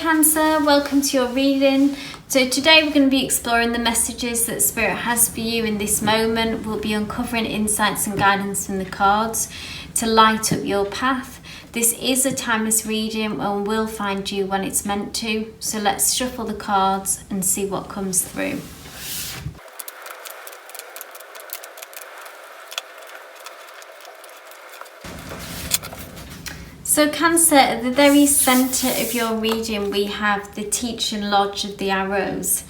Cancer, welcome to your reading. So today we're going to be exploring the messages that Spirit has for you in this moment. We'll be uncovering insights and guidance from the cards to light up your path. This is a timeless reading and will find you when it's meant to. So let's shuffle the cards and see what comes through. So Cancer, at the very centre of your reading, we have the Teaching Lodge of the Arrows,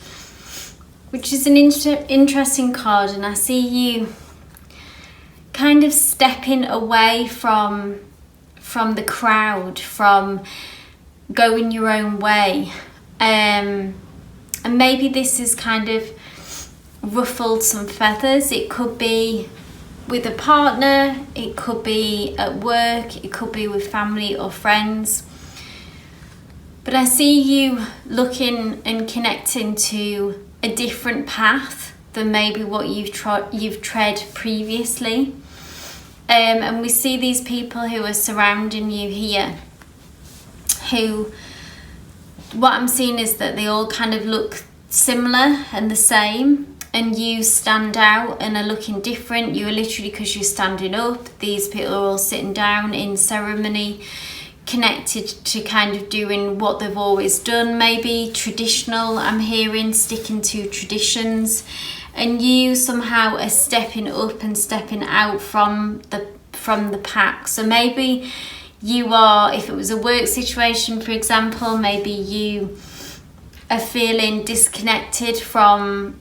which is an interesting card, and I see you kind of stepping away from the crowd, from going your own way. And maybe this has kind of ruffled some feathers. It could be with a partner, it could be at work, it could be with family or friends. But I see you looking and connecting to a different path than maybe what you've tread previously. And we see these people who are surrounding you here, who, what I'm seeing is that they all kind of look similar and the same. And you stand out and are looking different. You are literally, because you're standing up, these people are all sitting down in ceremony, connected to kind of doing what they've always done, maybe traditional, I'm hearing, sticking to traditions. And you somehow are stepping up and stepping out from the pack. So maybe you are, if it was a work situation, for example, maybe you are feeling disconnected from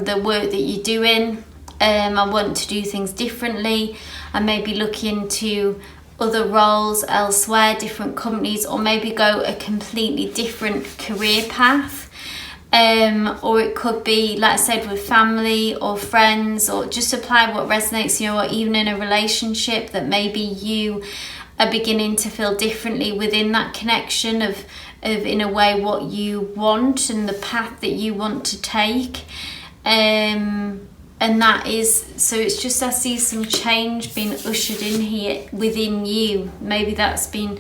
the work that you're doing. I want to do things differently. I may be looking to other roles elsewhere, different companies, or maybe go a completely different career path. Or it could be, like I said, with family or friends, or just apply what resonates, or even in a relationship that maybe you are beginning to feel differently within that connection of in a way what you want and the path that you want to take. And that is, so it's just, I see some change being ushered in here within you. Maybe that's been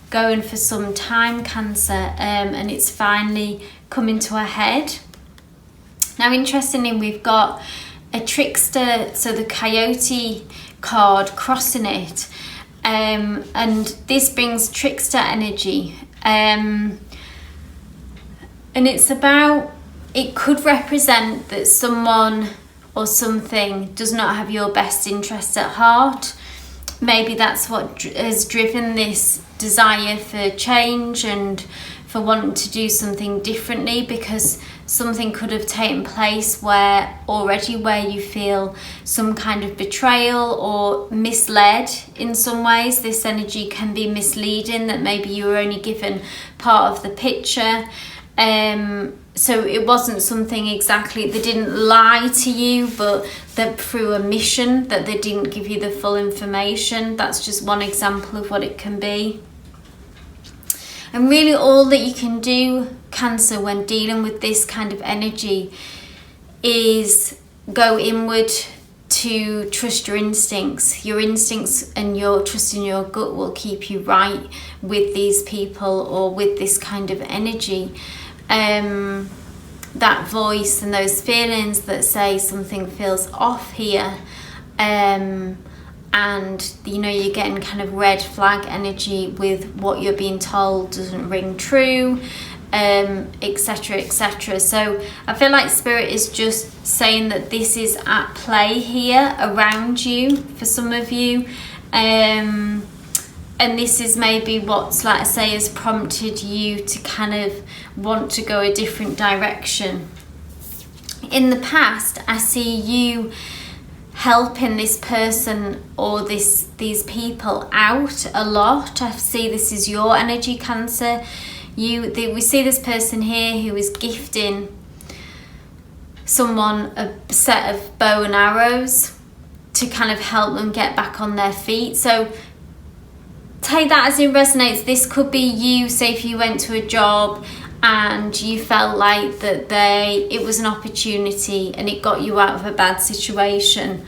going for some time, Cancer, and it's finally coming to a head. Now, interestingly, we've got a trickster, so the coyote card crossing it, and this brings trickster energy, and it's about, it could represent that someone or something does not have your best interest at heart. Maybe that's what has driven this desire for change and for wanting to do something differently, because something could have taken place where you feel some kind of betrayal or misled in some ways. This energy can be misleading, that maybe you were only given part of the picture. So it wasn't something exactly, they didn't lie to you, but that through omission, that they didn't give you the full information. That's just one example of what it can be. And really all that you can do, Cancer, when dealing with this kind of energy is go inward to trust your instincts. Your instincts and your trust in your gut will keep you right with these people or with this kind of energy. That voice and those feelings that say something feels off here, and you're getting kind of red flag energy with what you're being told doesn't ring true, etc, etc. So I feel like Spirit is just saying that this is at play here around you for some of you, and this is maybe what's, like I say, has prompted you to kind of want to go a different direction. In the past, I see you helping this person or these people out a lot. I see this is your energy, Cancer. We see this person here who is gifting someone a set of bow and arrows to kind of help them get back on their feet. So take that as it resonates. This could be you, say if you went to a job and you felt like that it was an opportunity and it got you out of a bad situation,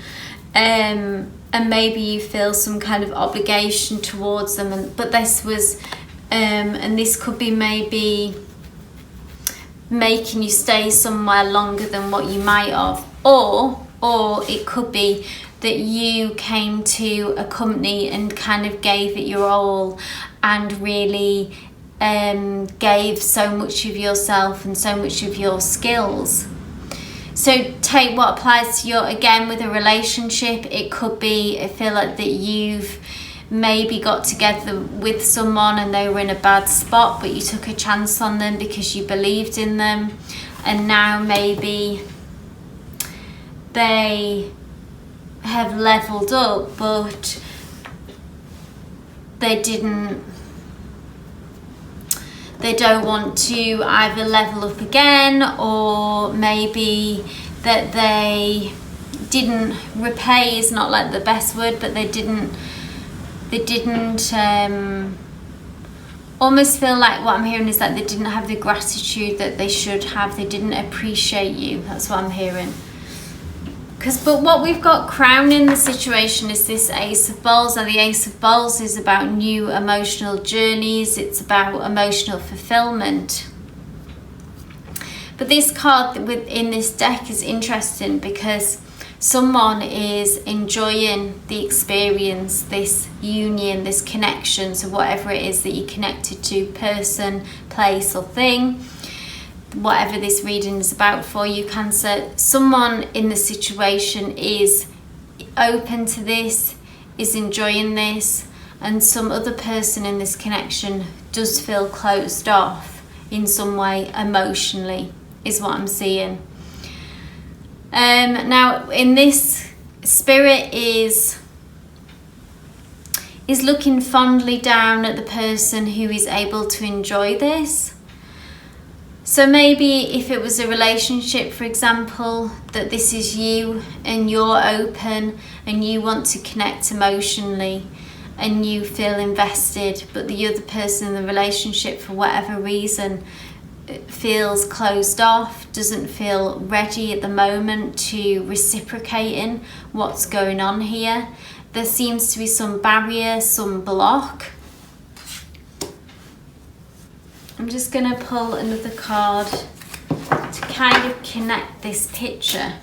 and maybe you feel some kind of obligation towards them, but this was and this could be maybe making you stay somewhere longer than what you might have, or it could be that you came to a company and kind of gave it your all and really gave so much of yourself and so much of your skills. So take what applies to your, again, with a relationship, it could be, I feel like that you've maybe got together with someone and they were in a bad spot, but you took a chance on them because you believed in them, and now maybe they have leveled up, but they don't want to either level up again, or maybe that they didn't repay is not like the best word, but they didn't almost feel like, what I'm hearing is that they didn't have the gratitude that they should have. They didn't appreciate you. That's what I'm hearing. But what we've got crowning the situation is this Ace of Bowls. Now the Ace of Bowls is about new emotional journeys. It's about emotional fulfillment. But this card within this deck is interesting because someone is enjoying the experience, this union, this connection, so whatever it is that you're connected to, person, place or thing, whatever this reading is about for you, Cancer, someone in the situation is open to this, is enjoying this, and some other person in this connection does feel closed off in some way emotionally, is what I'm seeing. Now in this, Spirit is looking fondly down at the person who is able to enjoy this. So maybe if it was a relationship, for example, that this is you and you're open and you want to connect emotionally and you feel invested, but the other person in the relationship, for whatever reason, feels closed off, doesn't feel ready at the moment to reciprocating what's going on here. There seems to be some barrier, some block. I'm just going to pull another card to kind of connect this picture.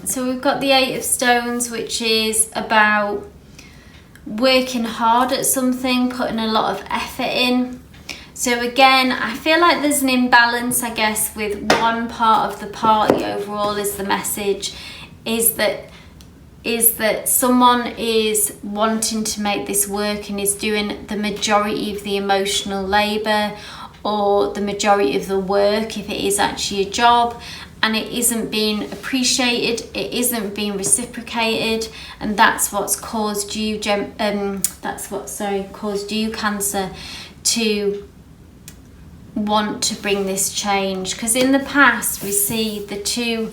So we've got the Eight of Stones, which is about working hard at something, putting a lot of effort in. So again, I feel like there's an imbalance, I guess, with one part of the party. Overall is the message, is that someone is wanting to make this work and is doing the majority of the emotional labour or the majority of the work if it is actually a job, and it isn't being appreciated, it isn't being reciprocated, and that's what's caused you caused you, Cancer, to want to bring this change. Because in the past we see the Two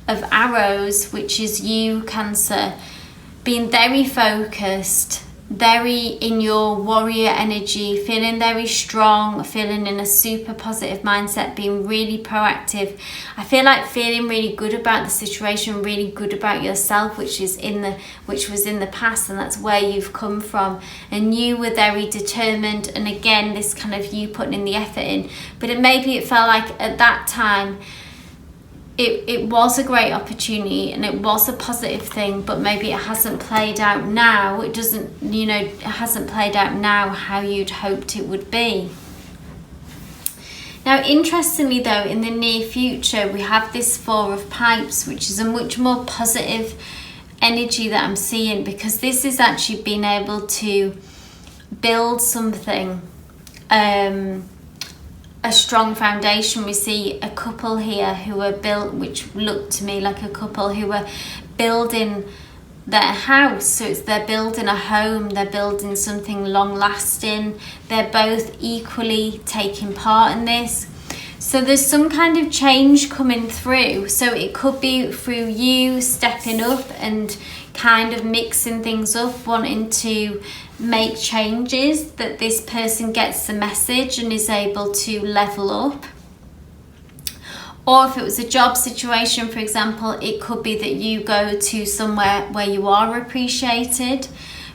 of Arrows, which is you, Cancer, being very focused, very in your warrior energy, feeling very strong, feeling in a super positive mindset, being really proactive. I feel like feeling really good about the situation, really good about yourself, which was in the past, and that's where you've come from. And you were very determined, and again, this kind of you putting in the effort in. But maybe it felt like at that time it was a great opportunity and it was a positive thing, but maybe it hasn't played out now. It hasn't played out now how you'd hoped it would be. Now, interestingly though, in the near future, we have this Four of Pipes, which is a much more positive energy that I'm seeing, because this is actually being able to build something, a strong foundation. We see a couple here who are which look to me like a couple who are building their house. So they're building a home, they're building something long lasting. They're both equally taking part in this. So there's some kind of change coming through. So it could be through you stepping up and kind of mixing things up, wanting to make changes, that this person gets the message and is able to level up. Or if it was a job situation, for example, it could be that you go to somewhere where you are appreciated.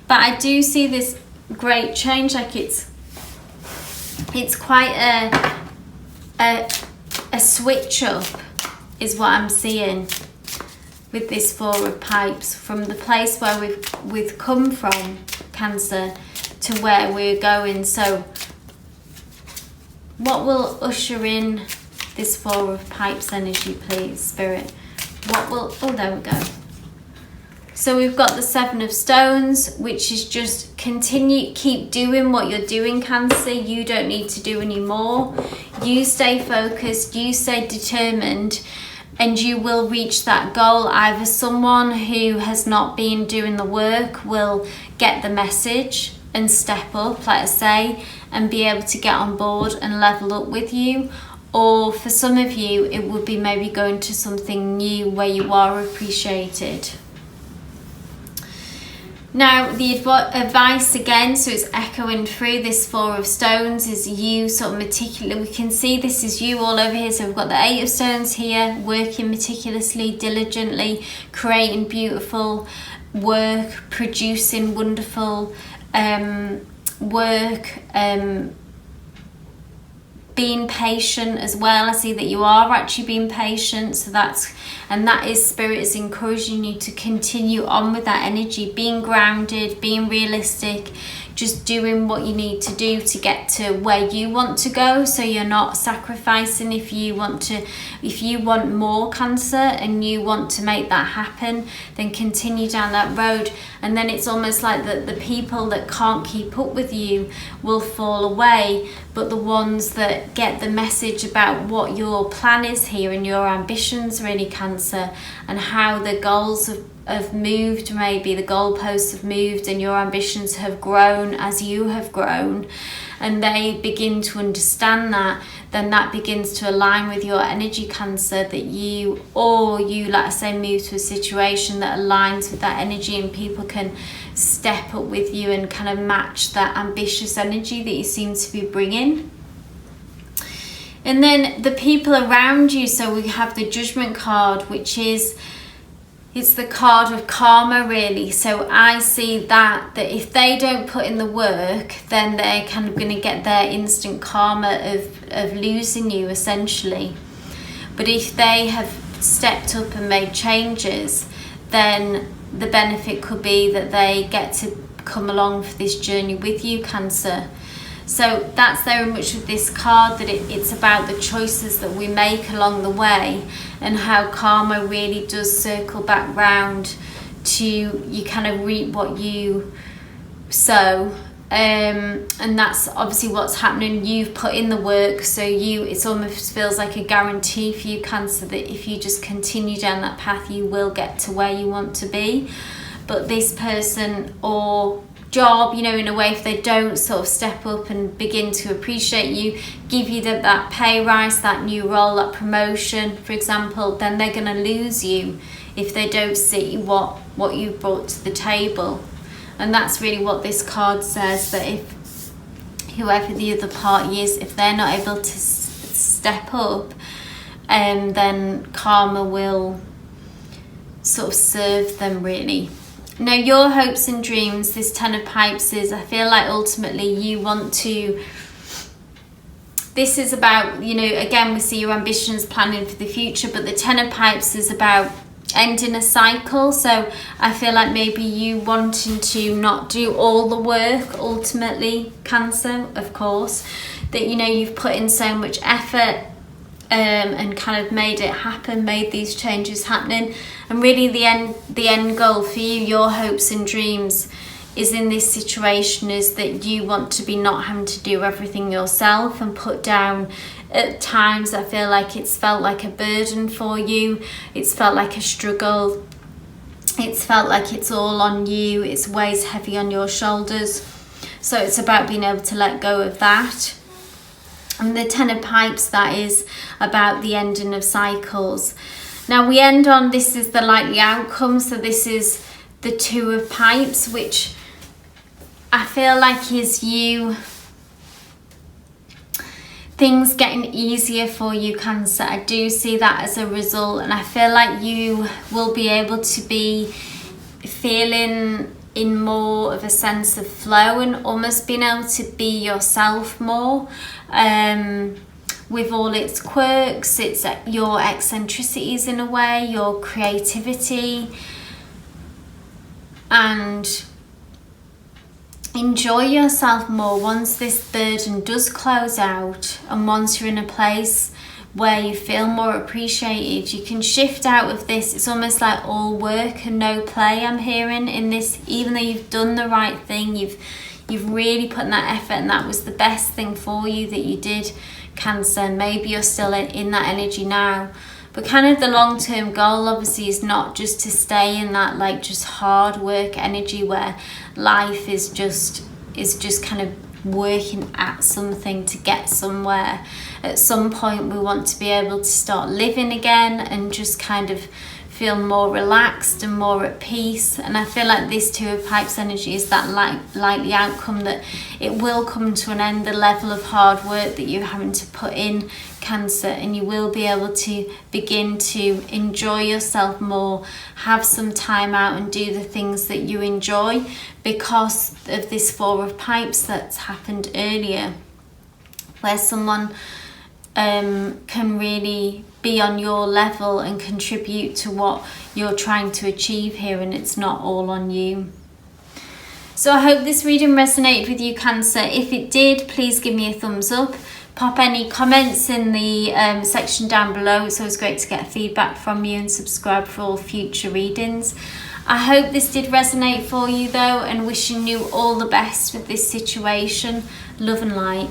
But I do see this great change, like it's quite a switch up is what I'm seeing with this Four of Pipes, from the place where we've come from, Cancer, to where we're going. So what will usher in this Four of Pipes energy, please, Spirit? What will, oh, there we go. So we've got the Seven of Stones, which is just keep doing what you're doing, Cancer. You don't need to do any more. You stay focused, you stay determined, and you will reach that goal. Either someone who has not been doing the work will get the message and step up, let us say, and be able to get on board and level up with you. Or for some of you, it would be maybe going to something new where you are appreciated. Now, the advice again, so it's echoing through this Four of Stones, is you sort of meticulously, we can see this is you all over here. So we've got the Eight of Stones here, working meticulously, diligently, creating beautiful work, producing wonderful work, being patient as well. I see that you are actually being patient, so that is Spirit is encouraging you to continue on with that energy, being grounded, being realistic, just doing what you need to do to get to where you want to go. So you're not sacrificing. If you want more, Cancer, and you want to make that happen, then continue down that road. And then it's almost like the people that can't keep up with you will fall away, but the ones that get the message about what your plan is here and your ambitions, really, Cancer, and how the goals have moved, maybe the goalposts have moved and your ambitions have grown as you have grown, and they begin to understand that, then that begins to align with your energy, Cancer, that you, let us say, move to a situation that aligns with that energy, and people can step up with you and kind of match that ambitious energy that you seem to be bringing. And then the people around you, so we have the Judgment card, which is, it's the card of karma, really. So I see that if they don't put in the work, then they're kind of going to get their instant karma of losing you, essentially. But if they have stepped up and made changes, then the benefit could be that they get to come along for this journey with you, Cancer. So that's very much with this card, that it's about the choices that we make along the way, and how karma really does circle back round to you kind of reap what you sow. And that's obviously what's happening. You've put in the work, so it almost feels like a guarantee for you, Cancer, that if you just continue down that path, you will get to where you want to be. But this person or job, in a way, if they don't sort of step up and begin to appreciate you, give you that pay rise, that new role, that promotion, for example, then they're going to lose you if they don't see what you brought to the table. And that's really what this card says, that if whoever the other party is, if they're not able to step up, then karma will sort of serve them, really. Now, your hopes and dreams, this Ten of Pipes is, I feel like ultimately you want to, this is about, again, we see your ambitions, planning for the future, but the Ten of Pipes is about ending a cycle. So I feel like maybe you wanting to not do all the work ultimately, Cancer, of course, that, you've put in so much effort, and kind of made it happen, made these changes happening. And really the end goal for you, your hopes and dreams, is in this situation is that you want to be not having to do everything yourself and put down. At times I feel like it's felt like a burden for you, it's felt like a struggle, it's felt like it's all on you, it's weighs heavy on your shoulders. So it's about being able to let go of that. And the Ten of Pipes, that is about the ending of cycles. Now we end on, this is the likely outcome, so this is the Two of Pipes, which I feel like is you, things getting easier for you, Cancer. I do see that as a result, and I feel like you will be able to be feeling in more of a sense of flow and almost being able to be yourself more, with all its quirks, its your eccentricities in a way, your creativity, and enjoy yourself more once this burden does close out, and once you're in a place where you feel more appreciated. You can shift out of this. It's almost like all work and no play, I'm hearing in this. Even though you've done the right thing, you've really put in that effort, and that was the best thing for you that you did, Cancer. Maybe you're still in that energy now, but kind of the long-term goal obviously is not just to stay in that like just hard work energy where life is just kind of working at something to get somewhere. At some point we want to be able to start living again and just kind of feel more relaxed and more at peace. And I feel like this Two of Pipes energy is that likely outcome, that it will come to an end, the level of hard work that you're having to put in, Cancer, and you will be able to begin to enjoy yourself more, have some time out and do the things that you enjoy because of this Four of Pipes that's happened earlier, where someone can really be on your level and contribute to what you're trying to achieve here, and it's not all on you. So I hope this reading resonated with you, Cancer. If it did, please give me a thumbs up. Pop any comments in the section down below. It's always great to get feedback from you, and subscribe for all future readings. I hope this did resonate for you though, and wishing you all the best with this situation. Love and light.